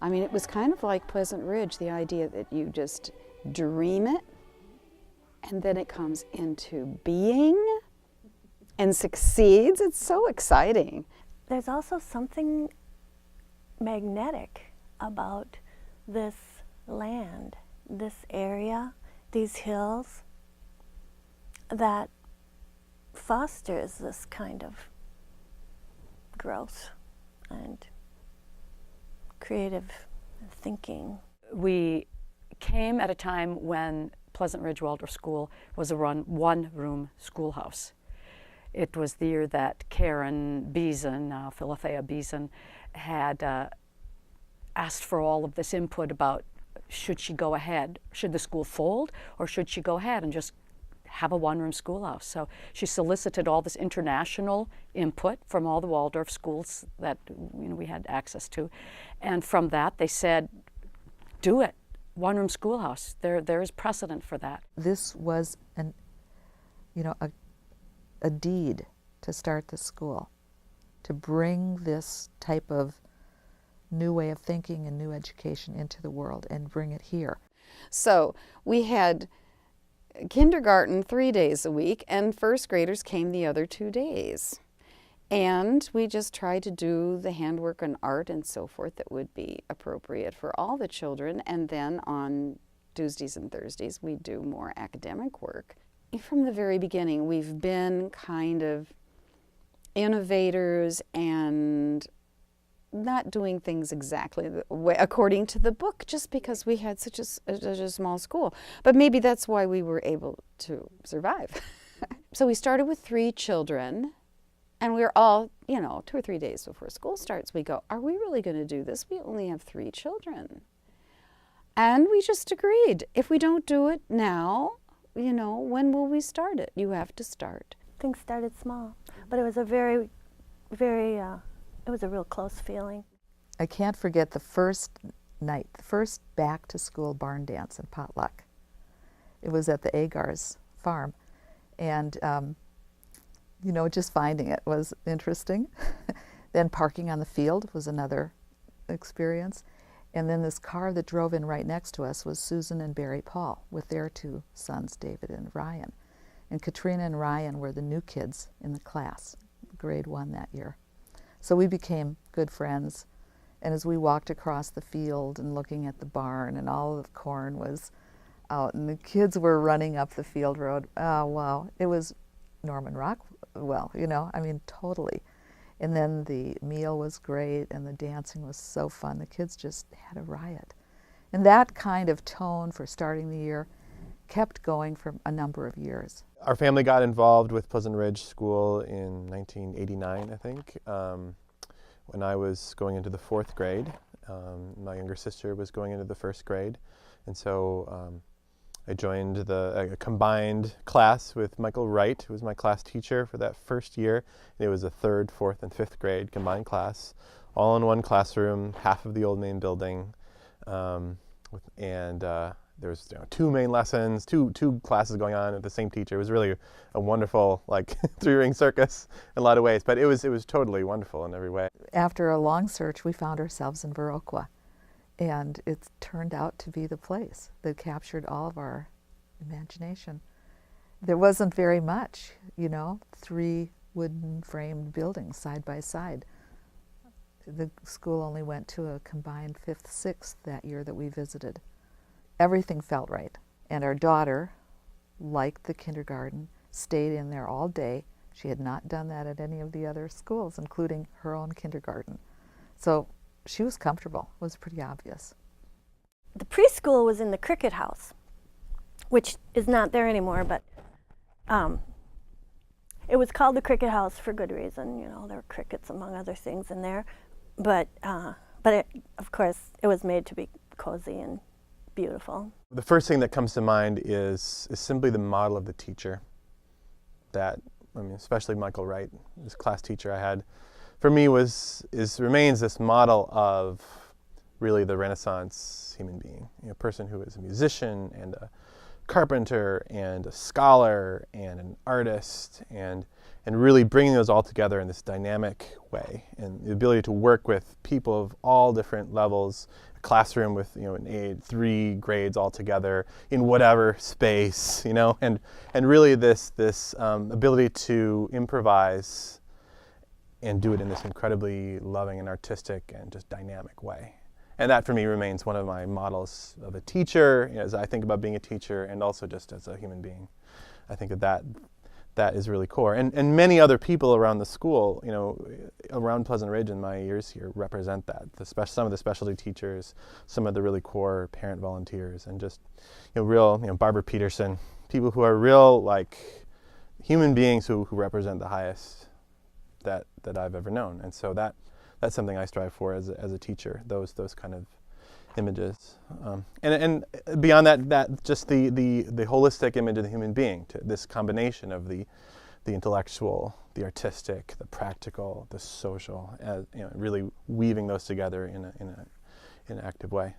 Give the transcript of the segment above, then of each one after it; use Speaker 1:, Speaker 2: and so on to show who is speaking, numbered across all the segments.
Speaker 1: I mean, it was kind of like Pleasant Ridge, the idea that you just dream it and then it comes into being and succeeds. It's so exciting.
Speaker 2: There's also something magnetic about this land, this area, these hills, that fosters this kind of growth and creative thinking.
Speaker 3: We came at a time when Pleasant Ridge Waldorf School was a one-room schoolhouse. It was the year that Karen Beeson, Philithea Beeson, had asked for all of this input about should she go ahead, should the school fold, or should she go ahead and just have a one-room schoolhouse. So she solicited all this international input from all the Waldorf schools that we had access to, and from that they said, do it, one-room schoolhouse. There is precedent for that.
Speaker 4: This was a deed to start the school, to bring this type of new way of thinking and new education into the world and bring it here.
Speaker 1: So we had kindergarten 3 days a week, and first graders came the other 2 days. And we just tried to do the handwork and art and so forth that would be appropriate for all the children. And then on Tuesdays and Thursdays, we do more academic work. From the very beginning, we've been kind of innovators and not doing things exactly the way, according to the book, just because we had such a small school. But maybe that's why we were able to survive. So we started with 3 children, and we were all, 2 or 3 days before school starts, we go, are we really going to do this? We only have 3 children. And we just agreed, if we don't do it now, when will we start it? You have to start.
Speaker 2: Things started small, but it was a very, very, it was a real close feeling.
Speaker 4: I can't forget the first night, the first back to school barn dance and potluck. It was at the Agar's farm, and just finding it was interesting. Then parking on the field was another experience. And then this car that drove in right next to us was Susan and Barry Paul with their 2 sons, David and Ryan. And Katrina and Ryan were the new kids in the class, grade 1 that year. So we became good friends. And as we walked across the field and looking at the barn, and all of the corn was out, and the kids were running up the field road, oh wow, it was Norman Rockwell, totally. And then the meal was great, and the dancing was so fun. The kids just had a riot. And that kind of tone for starting the year kept going for a number of years.
Speaker 5: Our family got involved with Pleasant Ridge School in 1989, I think, when I was going into the 4th grade. My younger sister was going into the 1st grade. And so I joined a combined class with Michael Wright, who was my class teacher for that first year. And it was a 3rd, 4th, and 5th grade combined class, all in one classroom, half of the old main building. There was 2 main lessons, two classes going on with the same teacher. It was really a wonderful, 3-ring circus in a lot of ways, but it was totally wonderful in every way.
Speaker 4: After a long search, we found ourselves in Viroqua. And it turned out to be the place that captured all of our imagination. There wasn't very much, 3 wooden framed buildings side by side. The school only went to a combined 5th, 6th that year that we visited. Everything felt right. And our daughter, like the kindergarten, stayed in there all day. She had not done that at any of the other schools, including her own kindergarten. So she was comfortable. It was pretty obvious.
Speaker 2: The preschool was in the cricket house, which is not there anymore, but it was called the cricket house for good reason. There were crickets among other things in there, but of course it was made to be cozy and beautiful.
Speaker 5: The first thing that comes to mind is simply the model of the teacher that, especially Michael Wright, this class teacher I had, for me remains this model of really the Renaissance human being, a person who is a musician and a carpenter and a scholar and an artist, and really bringing those all together in this dynamic way, and the ability to work with people of all different levels classroom with, you know, 3 grades all together in whatever space, you know, and really this ability to improvise and do it in this incredibly loving and artistic and just dynamic way. And that for me remains one of my models of a teacher, you know, as I think about being a teacher and also just as a human being. I think that is really core. And many other people around the school, you know, around Pleasant Ridge in my years here represent that. Some of the specialty teachers, some of the really core parent volunteers, and just, you know, real, you know, Barbara Peterson, people who are real, like, human beings who represent the highest that I've ever known. And so that's something I strive for as a teacher, those kind of images. And beyond that just the holistic image of the human being, to this combination of the intellectual, the artistic, the practical, the social, you know, really weaving those together in an active way.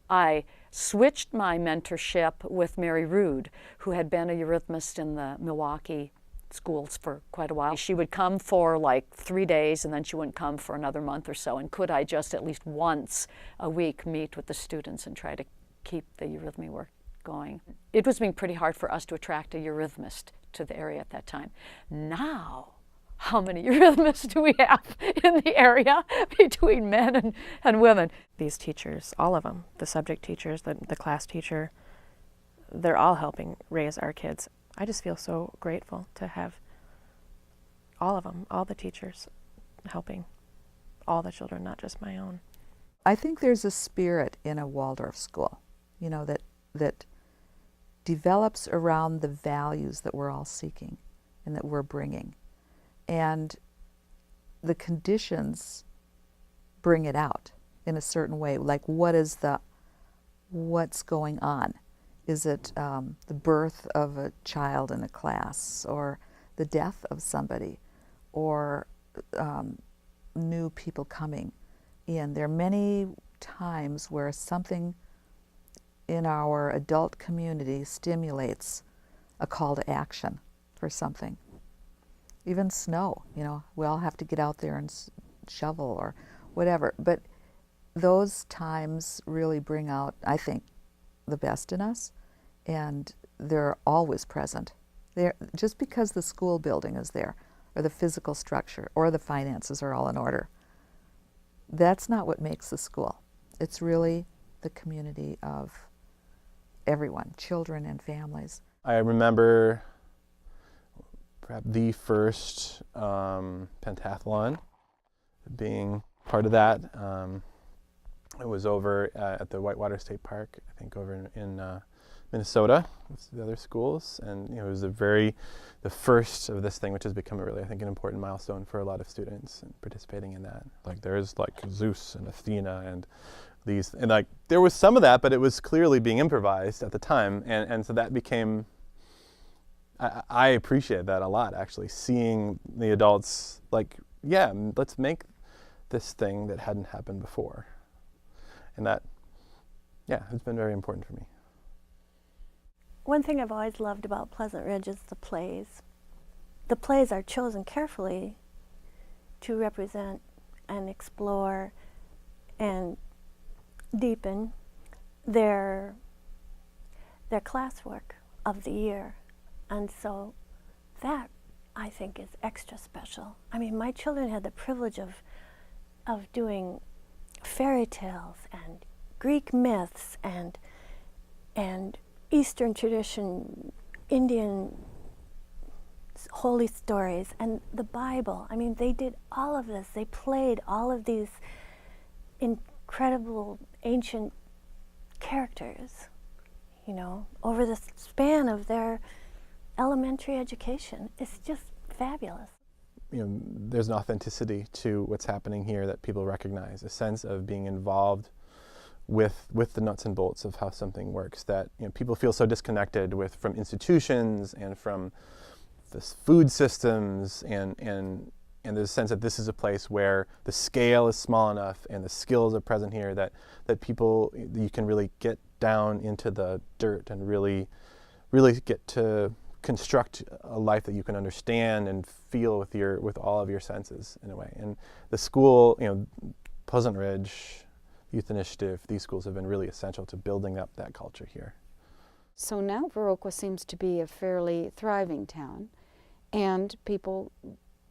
Speaker 3: I switched my mentorship with Mary Rood, who had been a eurythmist in the Milwaukee schools for quite a while. She would come for like 3 days and then she wouldn't come for another month or so. And could I just at least once a week meet with the students and try to keep the eurythmy work going? It was being pretty hard for us to attract a eurythmist to the area at that time. Now, how many eurythmists do we have in the area between men and women?
Speaker 6: These teachers, all of them, the subject teachers, the class teacher, they're all helping raise our kids. I just feel so grateful to have all of them, all the teachers helping all the children, not just my own.
Speaker 4: I think there's a spirit in a Waldorf school, you know, that develops around the values that we're all seeking and that we're bringing. And the conditions bring it out in a certain way, like what's going on? Is it the birth of a child in a class, or the death of somebody, or new people coming in? There are many times where something in our adult community stimulates a call to action for something. Even snow, you know, we all have to get out there and shovel or whatever. But those times really bring out, I think, the best in us, and they're always present. Just because the school building is there, or the physical structure, or the finances are all in order, that's not what makes the school. It's really the community of everyone, children and families.
Speaker 5: I remember perhaps the first pentathlon, being part of that. It was over at the Whitewater State Park, I think over in Minnesota with the other schools, and you know, it was the first of this thing, which has become really, I think, an important milestone for a lot of students and participating in that. Like there's like Zeus and Athena and these, and like there was some of that, but it was clearly being improvised at the time, and so that became, I appreciate that a lot, actually, seeing the adults like, yeah, let's make this thing that hadn't happened before. And that, yeah, it's been very important for me.
Speaker 2: One thing I've always loved about Pleasant Ridge is the plays. The plays are chosen carefully to represent and explore and deepen their classwork of the year. And so that, I think, is extra special. I mean, my children had the privilege of doing fairy tales and Greek myths and Eastern tradition, Indian holy stories, and the Bible. I mean, they did all of this. They played all of these incredible ancient characters, you know, over the span of their elementary education. It's just fabulous.
Speaker 5: You know, there's an authenticity to what's happening here that people recognize, a sense of being involved with the nuts and bolts of how something works, that, you know, people feel so disconnected from institutions and from the food systems, and there's a sense that this is a place where the scale is small enough and the skills are present here that people, you can really get down into the dirt and really get to construct a life that you can understand and feel with all of your senses in a way. And the school, you know, Pleasant Ridge, youth initiative, these schools have been really essential to building up that culture here.
Speaker 1: So now Viroqua seems to be a fairly thriving town, and people,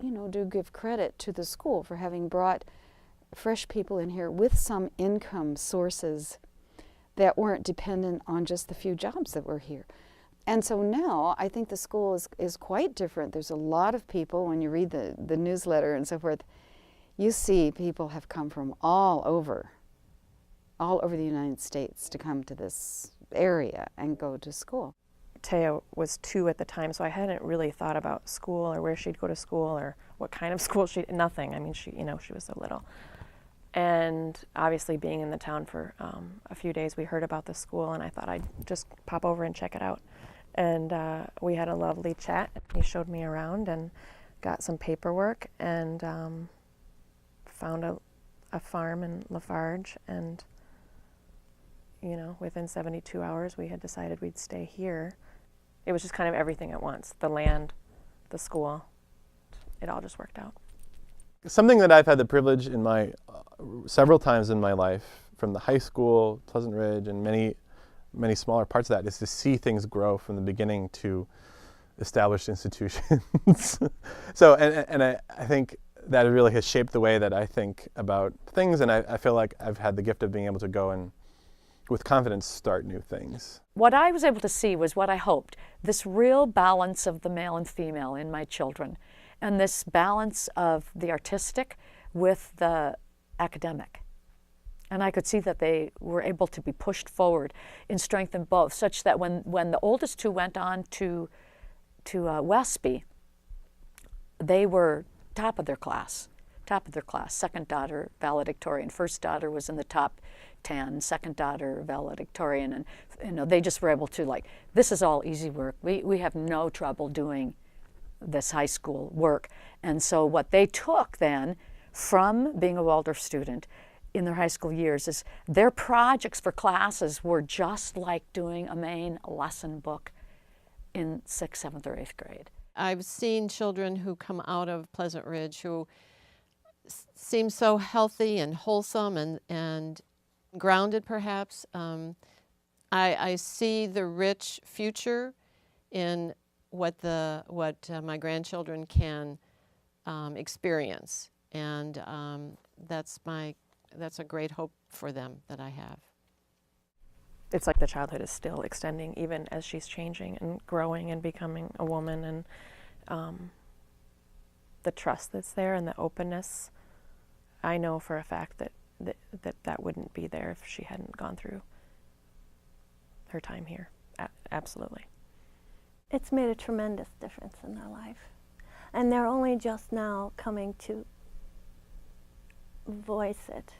Speaker 1: you know, do give credit to the school for having brought fresh people in here with some income sources that weren't dependent on just the few jobs that were here. And so now I think the school is quite different. There's a lot of people, when you read the newsletter and so forth, you see people have come from all over the United States to come to this area and go to school.
Speaker 6: Taya was 2 at the time, so I hadn't really thought about school or where she'd go to school or what kind of school nothing. I mean, she was so little. And obviously being in the town for a few days, we heard about the school, and I thought I'd just pop over and check it out. And we had a lovely chat. He showed me around and got some paperwork and found a farm in Lafarge, and you know, within 72 hours we had decided we'd stay here. It was just kind of everything at once, the land, the school, it all just worked out.
Speaker 5: Something that I've had the privilege in my several times in my life, from the high school, Pleasant Ridge, and many smaller parts of that, is to see things grow from the beginning to established institutions. So, and I think that really has shaped the way that I think about things, and I feel like I've had the gift of being able to go and, with confidence, start new things.
Speaker 3: What I was able to see was what I hoped, this real balance of the male and female in my children, and this balance of the artistic with the academic. And I could see that they were able to be pushed forward in strength in both, such that when the oldest 2 went on to Westby, they were top of their class. Second daughter valedictorian. First daughter was in the top 10. Second daughter valedictorian, and you know, they just were able to, like, this is all easy work. We have no trouble doing this high school work. And so what they took then from being a Waldorf student in their high school years is their projects for classes were just like doing a main lesson book in 6th, 7th, or 8th grade.
Speaker 7: I've seen children who come out of Pleasant Ridge who seem so healthy and wholesome and grounded, perhaps. I see the rich future in what my grandchildren can experience, and that's a great hope for them that I have.
Speaker 6: It's like the childhood is still extending even as she's changing and growing and becoming a woman, and the trust that's there and the openness. I know for a fact that wouldn't be there if she hadn't gone through her time here. Absolutely.
Speaker 2: It's made a tremendous difference in their life. And they're only just now coming to voice it.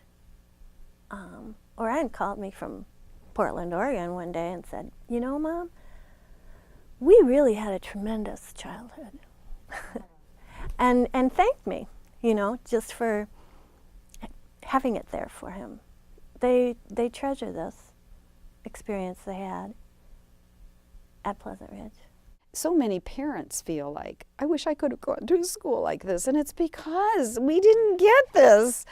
Speaker 2: Orion called me from Portland, Oregon one day and said, you know, Mom, we really had a tremendous childhood. and thanked me, you know, just for having it there for him. They treasure this experience they had at Pleasant Ridge.
Speaker 1: So many parents feel like, I wish I could have gone to a school like this, and it's because we didn't get this.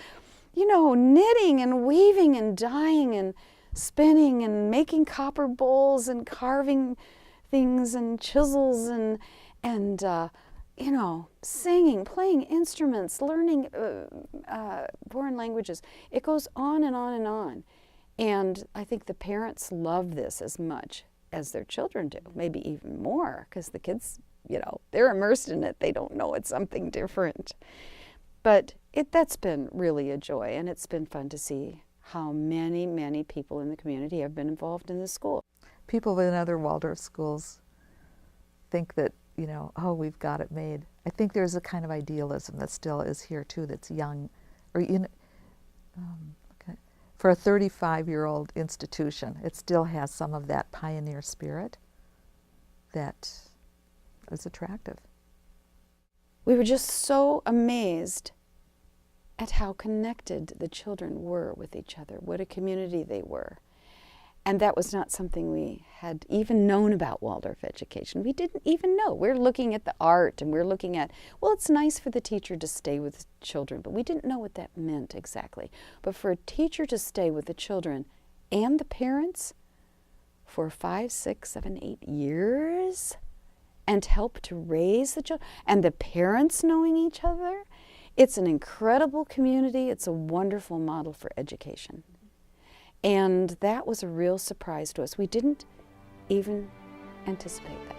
Speaker 1: You know, knitting and weaving and dyeing and spinning and making copper bowls and carving things and chisels and you know, singing, playing instruments, learning foreign languages. It goes on and on and on. And I think the parents love this as much as their children do, maybe even more, because the kids, you know, they're immersed in it. They don't know it's something different. But that's been really a joy, and it's been fun to see how many, many people in the community have been involved in this school.
Speaker 4: People in other Waldorf schools think that, you know, oh, we've got it made. I think there's a kind of idealism that still is here too, that's young, or for a 35-year-old institution, it still has some of that pioneer spirit that is attractive.
Speaker 1: We were just so amazed at how connected the children were with each other, what a community they were. And that was not something we had even known about Waldorf education. We didn't even know. We're looking at the art and we're looking at, well, it's nice for the teacher to stay with children, but we didn't know what that meant exactly. But for a teacher to stay with the children and the parents for 5, 6, 7, 8 years and help to raise the children, and the parents knowing each other, it's an incredible community. It's a wonderful model for education. And that was a real surprise to us. We didn't even anticipate that.